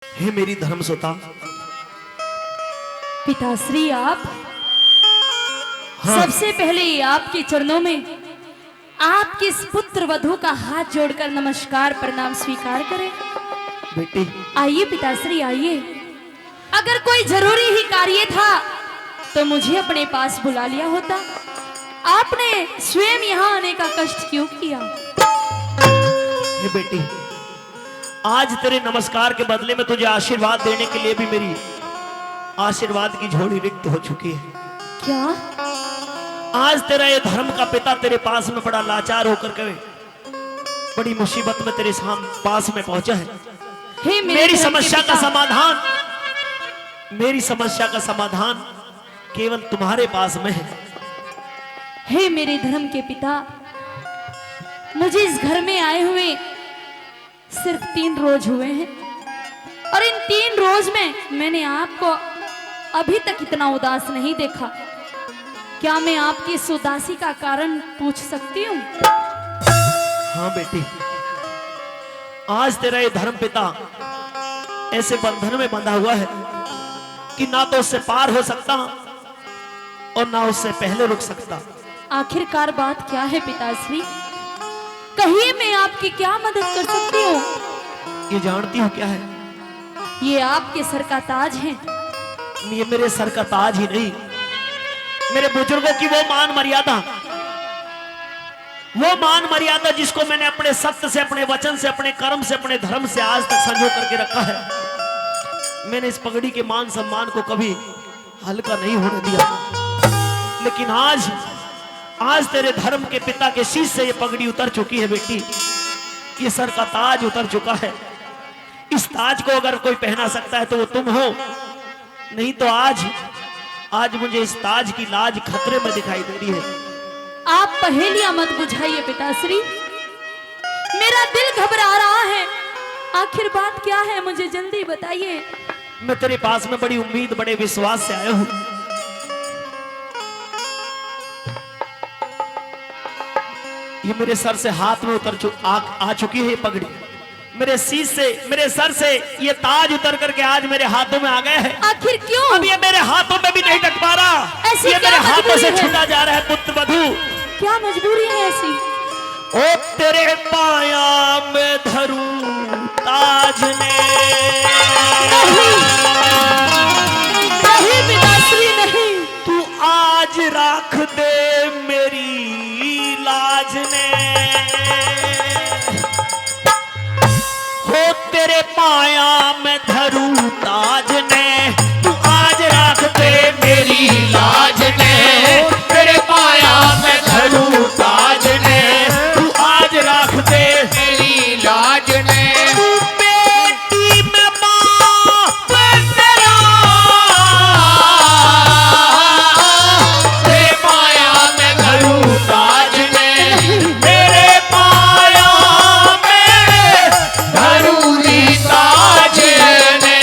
हे मेरी धर्मसुता। पिताश्री आप हाँ। सबसे पहले आपके चरणों में आपके इस पुत्र वधू का हाथ जोड़कर नमस्कार प्रणाम स्वीकार करें। बेटी आइए पिताश्री आइए। अगर कोई जरूरी ही कार्य था तो मुझे अपने पास बुला लिया होता। आपने स्वयं यहाँ आने का कष्ट क्यों किया? हे बेटी, आज तेरे नमस्कार के बदले में तुझे आशीर्वाद देने के लिए भी मेरी आशीर्वाद की झोली रिक्त हो चुकी है। क्या? आज तेरा ये धर्म का पिता तेरे पास में बड़ा लाचार होकर के बड़ी मुसीबत में तेरे पास में पहुंचा है। हे मेरी समस्या का समाधान, मेरी समस्या का समाधान केवल तुम्हारे पास में है। हे मेरे धर्म के पिता, मुझे इस घर में आए हुए सिर्फ 3 रोज हुए हैं और इन 3 रोज में मैंने आपको अभी तक इतना उदास नहीं देखा। क्या मैं आपकी इस उदासी का कारण पूछ सकती हूँ? हाँ बेटी, आज तेरा ये धर्म पिता ऐसे बंधन में बंधा हुआ है कि ना तो उससे पार हो सकता और ना उससे पहले रुक सकता। आखिरकार बात क्या है पिताश्री? कहिए, मैं आपकी क्या मदद कर सकती हूँ? ये जानती हो क्या है? ये आपके सर का ताज है। ये मेरे सर का ताज ही नहीं, मेरे बुजुर्गों की वो मान मर्यादा जिसको मैंने अपने सत्य से, अपने वचन से, अपने कर्म से, अपने धर्म से आज तक संजो करके रखा है। मैंने इस पगड़ी के मान सम्मान को कभी हल्का नहीं होने दिया। लेकिन आज तेरे धर्म के पिता के शीश से ये पगड़ी उतर चुकी है बेटी। ये सर का ताज उतर चुका है। इस ताज को अगर कोई पहना सकता है तो वो तुम हो। नहीं तो आज मुझे इस ताज की लाज खतरे में दिखाई दे रही है। आप पहेलियां मत बुझाइए पिताश्री, मेरा दिल घबरा रहा है। आखिर बात क्या है, मुझे जल्दी बताइए। मैं तेरे पास में बड़ी उम्मीद, बड़े विश्वास से आया हूं। ये मेरे सर से हाथ में आ चुकी है ये पगड़ी। मेरे शीश से, मेरे सर से ये ताज उतर करके आज मेरे हाथों में आ गए हैं। आखिर क्यों? अब ये मेरे हाथों में भी नहीं टक पा रहा। ये मेरे हाथों से छूटा जा रहा है पुत्र वधू। क्या मजबूरी है ऐसी? ओ तेरे पाया में धरूं ताज ने। नहीं पिताश्री नहीं। तू आज राख दे मेरी लाज ने। हो तेरे पाया में धरूं ताज ने, तू आज राख दे मेरी लाज ने। तेरे पाया में धरूं ताज ने, तू आज राख दे मेरी लाज ने। तू बेटी में बाप तेरा, तेरे पाया में धरूं ताज ने। मेरे पाया में धरूं दी ताज ने।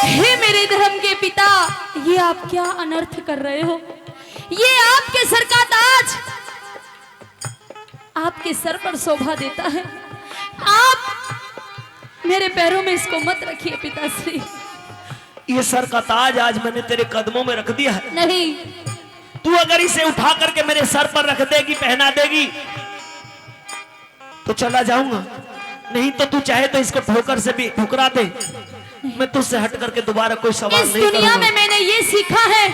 हे मेरे धर्म के पिता, ये आप क्या अनर्थ कर रहे हो? ये आपके सर का ताज आपके सर पर शोभा देता है। आप मेरे पैरों में इसको मत रखिए पिताश्री। ये सर का ताज आज मैंने तेरे कदमों में रख दिया है। नहीं। तू अगर इसे उठा करके मेरे सर पर रख देगी, पहना देगी तो चला जाऊंगा। नहीं तो तू चाहे तो इसको ठोकर से भी ठुकरा दे। मैं तुझसे हट करके दोबारा कोई सवाल इस नहीं दुनिया करूंगा। में मैंने ये सीखा है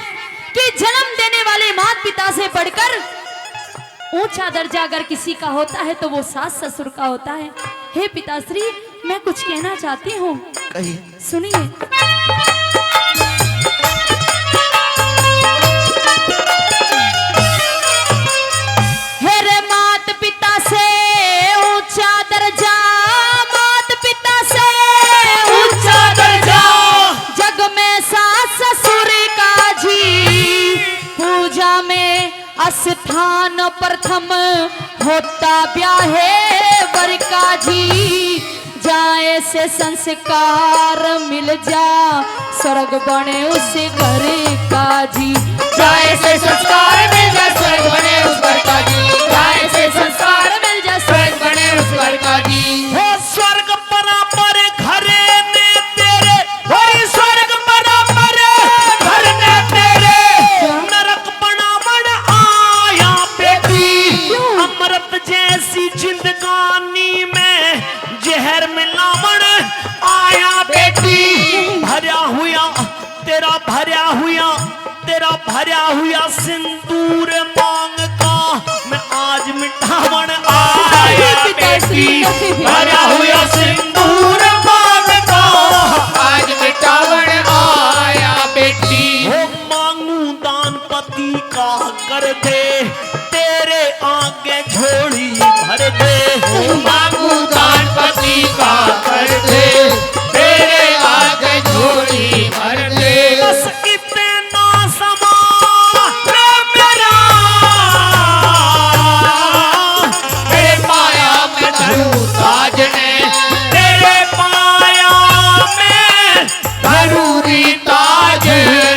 कि जन्म देने वाले माता पिता से बढ़कर ऊंचा दर्जा अगर किसी का होता है तो वो सास ससुर का होता है। हे पिताश्री, मैं कुछ कहना चाहती हूँ, कहिए। सुनिए। हे रे मात पिता से ऊंचा दर्जा, मात पिता से ऊंचा दर्जा, जग में सास ससुर का जी पूजा में स्थान प्रथम होता ब्याहे वर का जी, जाए से संस्कार मिल जा स्वर्ग बने उस घर का जी। जाए से संस्कार मिल जा स्वर्ग बने उस घर का जी, जाए से संस्कार मिल जा स्वर्ग बने उस घर का जी। हो स्वर्ग बराबर घरे ने तेरे, हो स्वर्ग बराबर घर ने तेरे, नरक बनावण आया बेटी, अमृत जैसी जिंदगानी में जहर मिलावण आया बेटी। तेरा भरया हुआ सिंदूर मांग का मैं आज मिटावण आया बेटी, भरया हुआ सिंदूर मांग का आज मिटावण आया बेटी। हो मांगू दान पति का कर दे, तेरे आगे झोली भर दे। मांगू दान पति का कर दे, तेरे आगे झोली भर दे। बस इतना समान मेरा, तेरे पाया में धरू साजने, तेरे पाया में धरूरी ताजने।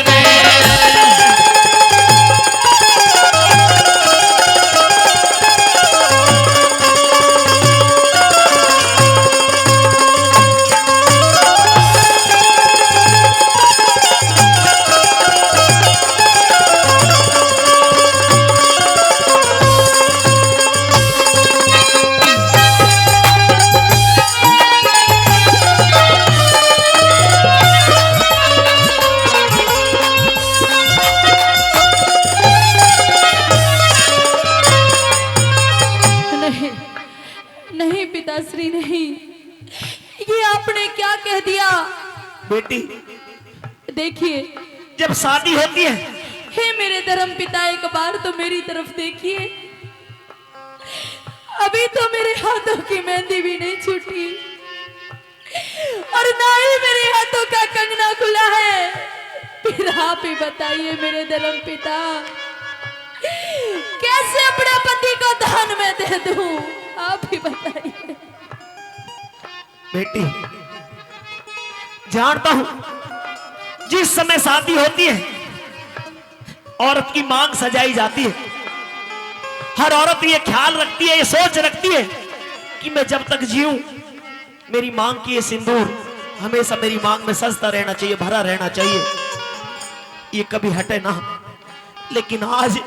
नहीं नहीं पिताश्री नहीं, ये आपने क्या कह दिया। बेटी देखिए, जब शादी होती है, हे मेरे धर्म पिता, एक बार तो मेरी तरफ देखिए। अभी तो मेरे हाथों की मेहंदी भी नहीं छूटी और ना ही मेरे हाथों का कंगना खुला है। फिर आप ही बताइए मेरे धर्म पिता, कैसे अपने पति को दान में दे दूं, आप ही बताइए। बेटी जानता हूं, जिस समय शादी होती है औरत की मांग सजाई जाती है। हर औरत ये ख्याल रखती है, ये सोच रखती है कि मैं जब तक जीऊं मेरी मांग की ये सिंदूर हमेशा मेरी मांग में सजता रहना चाहिए, भरा रहना चाहिए, ये कभी हटे ना। लेकिन आज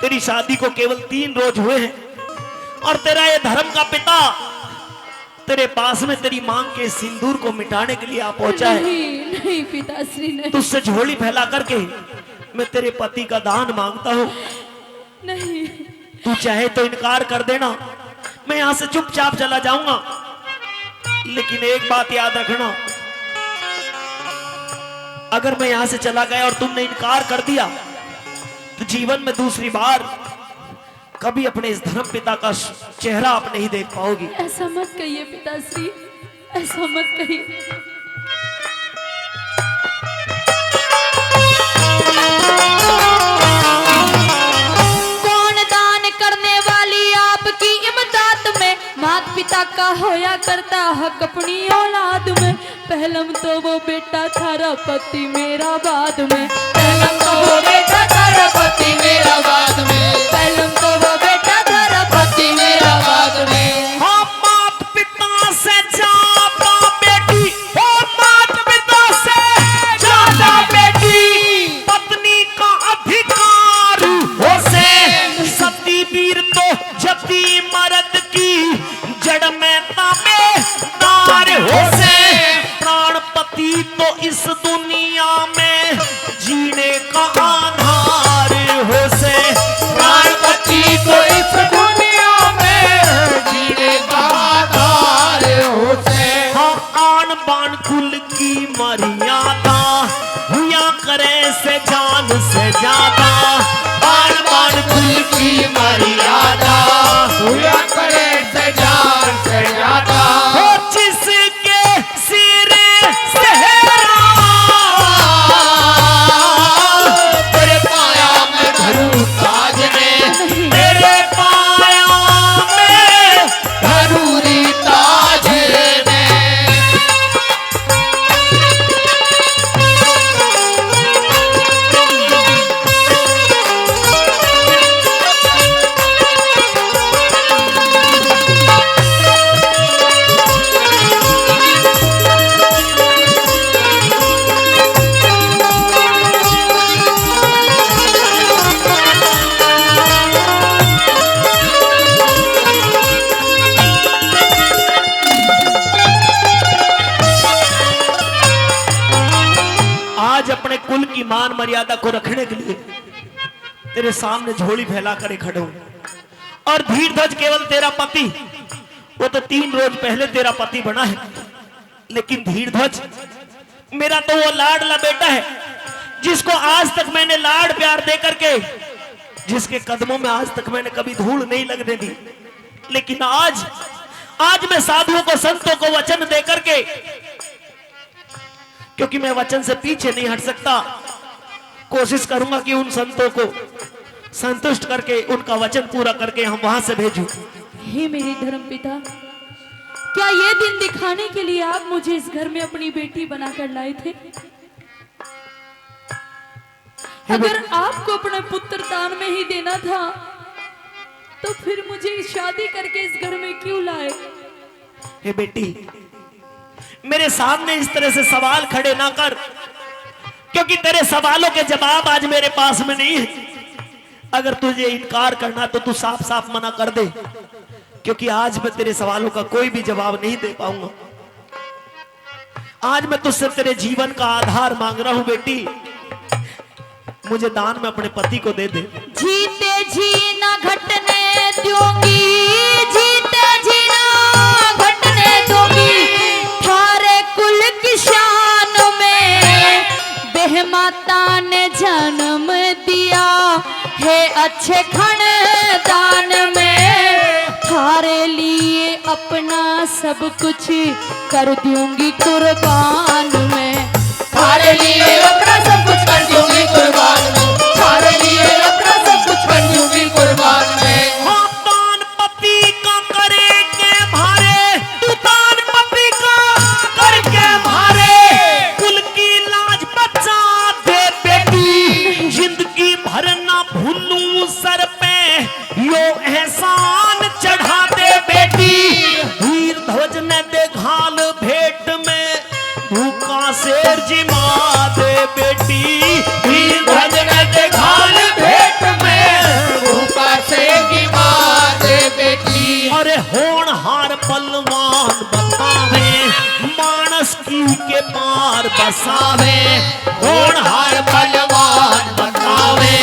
तेरी शादी को केवल 3 रोज हुए हैं और तेरा ये धर्म का पिता तेरे पास में तेरी मांग के सिंदूर को मिटाने के लिए आ पहुंचा है। नहीं नहीं पिताश्री नहीं, तुझसे झोली फैला करके मैं तेरे पति का दान मांगता हूं। नहीं तू चाहे तो इनकार कर देना, मैं यहां से चुपचाप चला जाऊंगा। लेकिन एक बात याद रखना, अगर मैं यहां से चला गया और तुमने इनकार कर दिया तो जीवन में दूसरी बार कभी अपने इस धर्म पिता का चेहरा आप नहीं देख पाओगी। ऐसा मत कहिए पिताश्री, ऐसा मत कहिए। कौन दान करने वाली आपकी इमदाद में, माता पिता का होया करता हक अपनी औलाद में। पहलम तो वो बेटा थारा पति मेरा बाद में, पहलम तो वो बेटा थारा पति मेरा बाद में, पहलम तो वो बेटा थारा पति मेरा बाद में। हाँ, माता पिता से ज्यादा बेटी, हो माता पिता से ज्यादा बेटी, पत्नी का अधिकार हो से सती वीर तो जति मर्द की जड़ में ताबेदार हो से। प्राणपति तो इस दुनिया में जीने का आधार हो से। प्राणपति तो इस दुनिया में जीने का आधार हो से। हाँ, आन बान कुल की मर्यादा हुआ करे से जान से ज्यादा। बाण बाण कुल की मर्यादा हुआ करे से जान से ज्यादा। हो जिसके सिर सेहरा कुल की मान मर्यादा को रखने के लिए तेरे सामने झोली फैला कर खड़े हूं। और धीरध्वज केवल तेरा पति, वो तो 3 रोज पहले तेरा पति बना है, लेकिन धीरध्वज मेरा तो वो लाडला बेटा है जिसको आज तक मैंने लाड प्यार दे करके, जिसके कदमों में आज तक मैंने कभी धूल नहीं लगने दी। लेकिन आज मैं साधुओं को, संतों को वचन दे करके, क्योंकि मैं वचन से पीछे नहीं हट सकता, कोशिश करूंगा कि उन संतों को संतुष्ट करके उनका वचन पूरा करके हम वहां से भेजूं। हे मेरे धर्मपिता, क्या ये दिन दिखाने के लिए आप मुझे इस घर में अपनी बेटी बनाकर लाए थे? अगर आपको अपना पुत्र दान में ही देना था तो फिर मुझे शादी करके इस घर में क्यों लाए? हे बेटी, मेरे सामने इस तरह से सवाल खड़े ना कर, क्योंकि तेरे सवालों के जवाब आज मेरे पास में नहीं है। अगर तुझे इनकार करना तो तू साफ साफ मना कर दे, क्योंकि आज मैं तेरे सवालों का कोई भी जवाब नहीं दे पाऊंगा। आज मैं तुझसे तेरे जीवन का आधार मांग रहा हूं बेटी, मुझे दान में अपने पति को दे दे। जीते जी ना घटने दूंगी, जीते जी ना घटने दूंगी, थारे कुल की शान में बेहमाता ने जन्म दिया है, अच्छे खानदान में थारे लिए अपना सब कुछ कर दूंगी कुर्बान में, थारे लिए अपना सब कुछ कर दूंगी कुर्बान में, थारे लिए अपना सब कुछ कर दूंगी कुर्बान में। हाँ, दान पति का करे के भारे, तू दान पति का करके भारे, कुल की लाज बचा दे बेटी, जिंदगी भर ना भूलूं सर पे यो एहसान चढ़ा दे बेटी। धीरध्वज ने दे घाल भेंट में भूखा शेर जिमा दे बेटी, धीरध्वज ने दे घाल भेंट में भूखा शेर जिमा दे बेटी। अरे होनहार बलवान बतावे, मानस की के पार बसावे, होनहार बलवान बतावे,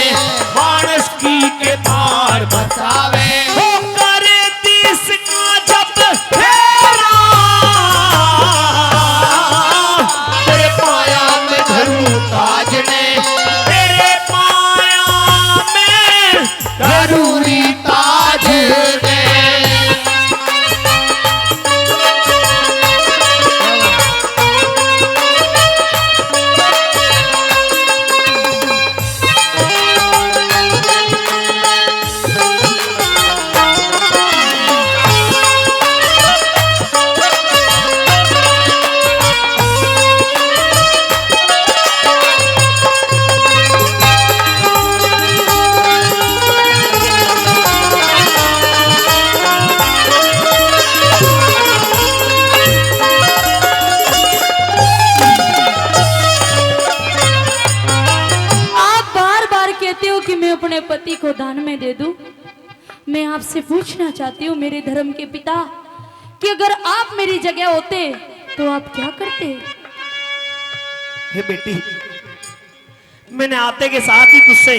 मानस की के पार बसावे, हो करे देश का जब फेरा, तेरे पाया में धरू ताज ने, तेरे पाया में धरूरी ताज ने। अपने पति को दान में दे दूं। मैं आपसे पूछना चाहती हूँ मेरे धर्म के पिता कि अगर आप मेरी जगह होते तो आप क्या करते? हे बेटी, मैंने आते के साथ ही तुझसे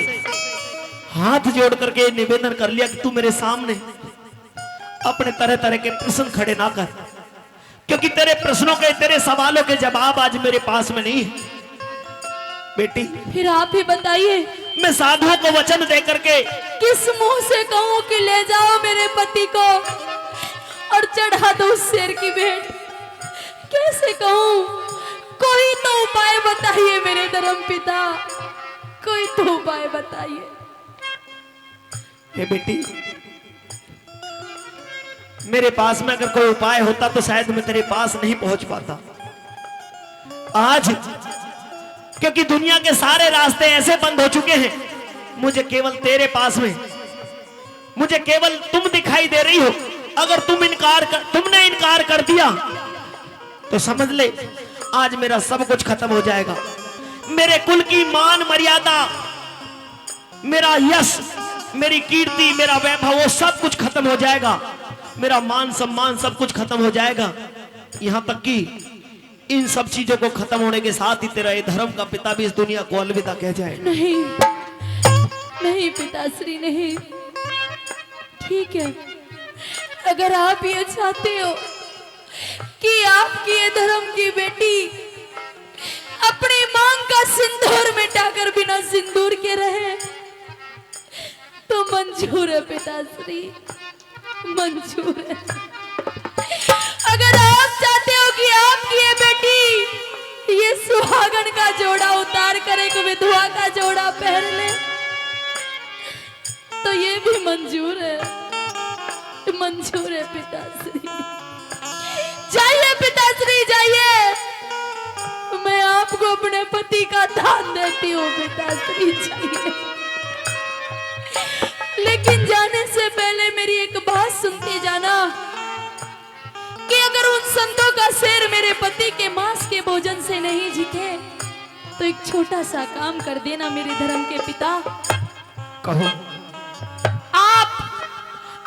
हाथ जोड़ करके निवेदन कर लिया कि तू मेरे सामने अपने तरह तरह के प्रश्न खड़े ना कर, क्योंकि तेरे प्रश्नों के, तेरे सवालों के जवाब आज मेरे पास में नहीं है। बेटी, फिर आप ही बताइए, मैं साधुओं को वचन दे करके किस मुंह से कहूं कि ले जाओ मेरे पति को और चढ़ा दो शेर की भेंट? कैसे कहूं? कोई तो उपाय बताइए मेरे धर्म पिता, कोई तो उपाय बताइए। हे बेटी, मेरे पास में अगर कोई उपाय होता तो शायद मैं तेरे पास नहीं पहुंच पाता आज, क्योंकि दुनिया के सारे रास्ते ऐसे बंद हो चुके हैं। मुझे केवल तेरे पास में, मुझे केवल तुम दिखाई दे रही हो। अगर तुमने इनकार कर दिया तो समझ ले आज मेरा सब कुछ खत्म हो जाएगा। मेरे कुल की मान मर्यादा, मेरा यश, मेरी कीर्ति, मेरा वैभव, वो सब कुछ खत्म हो जाएगा। मेरा मान सम्मान सब कुछ खत्म हो जाएगा। यहां तक कि इन सब चीजों को खत्म होने के साथ ही तेरा ये धर्म का पिता भी इस दुनिया को अलविदा कह जाए। नहीं नहीं पिताश्री नहीं, ठीक है, अगर आप ये चाहते हो कि आपकी ये धर्म की बेटी अपनी मांग का सिंदूर मिटाकर बिना सिंदूर के रहे तो मंजूर है पिताश्री, मंजूर है। अगर आप चाहते हो कि आपकी ये बेटी ये सुहागन का जोड़ा उतार कर एक विधवा का जोड़ा पहन ले तो ये भी मंजूर है, मंजूर है पिताश्री। जाइए पिताश्री जाइए, मैं आपको अपने पति का दान देती हूँ पिताश्री, जाइए। लेकिन जाने से पहले मेरी एक बात सुनते जाना कि अगर उन संतों का शेर मेरे पति के मांस के भोजन से नहीं जीते तो एक छोटा सा काम कर देना मेरे धर्म के पिता। कहो। आप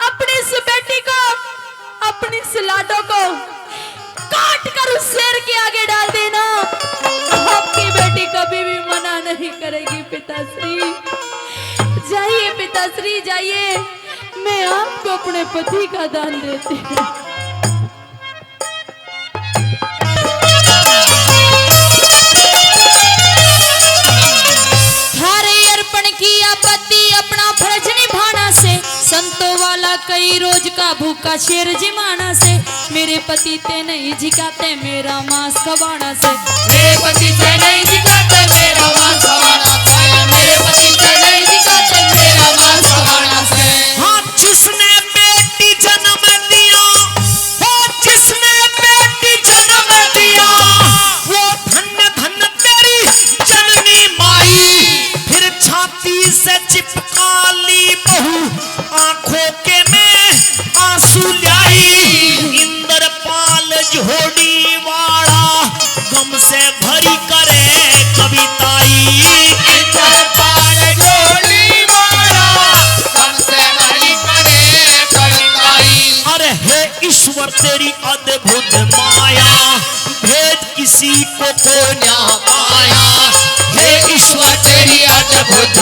अपनी इस बेटी को, अपनी इस लाडो को काट कर उस शेर के आगे डाल देना, आपकी बेटी कभी भी मना नहीं करेगी पिताश्री। जाइए पिताश्री जाइए, मैं आपको अपने पति का दान देती हूँ। अपना फर्ज निभाना से संतों वाला कई रोज का भूखा शेर जिमाना से मेरे पति ते नहीं झिकाते मेरा मांस खवाना से, मेरे पति से नहीं झिकाते मेरा मांस खवाना से, मेरे पति से नहीं झिकाते मेरा मांस खवाना से। हाँ जिसने बेटी जन्म दिया, हाँ जिसने बेटी जन्म दिया, वो धन्य धन्य तेरी जननी माई। फिर छाती से चिपका ली बहू, आंखों के में आंसू लाई। इंद्रपाल झोड़ी वाला गम से भरी करे कविताई। इंद्रपाल झोड़ी वाला गम से भरी करे कविताई। अरे हे ईश्वर तेरी अद्भुत माया, भेद किसी को ना पाया, हे ईश्वर तेरी अद्भुत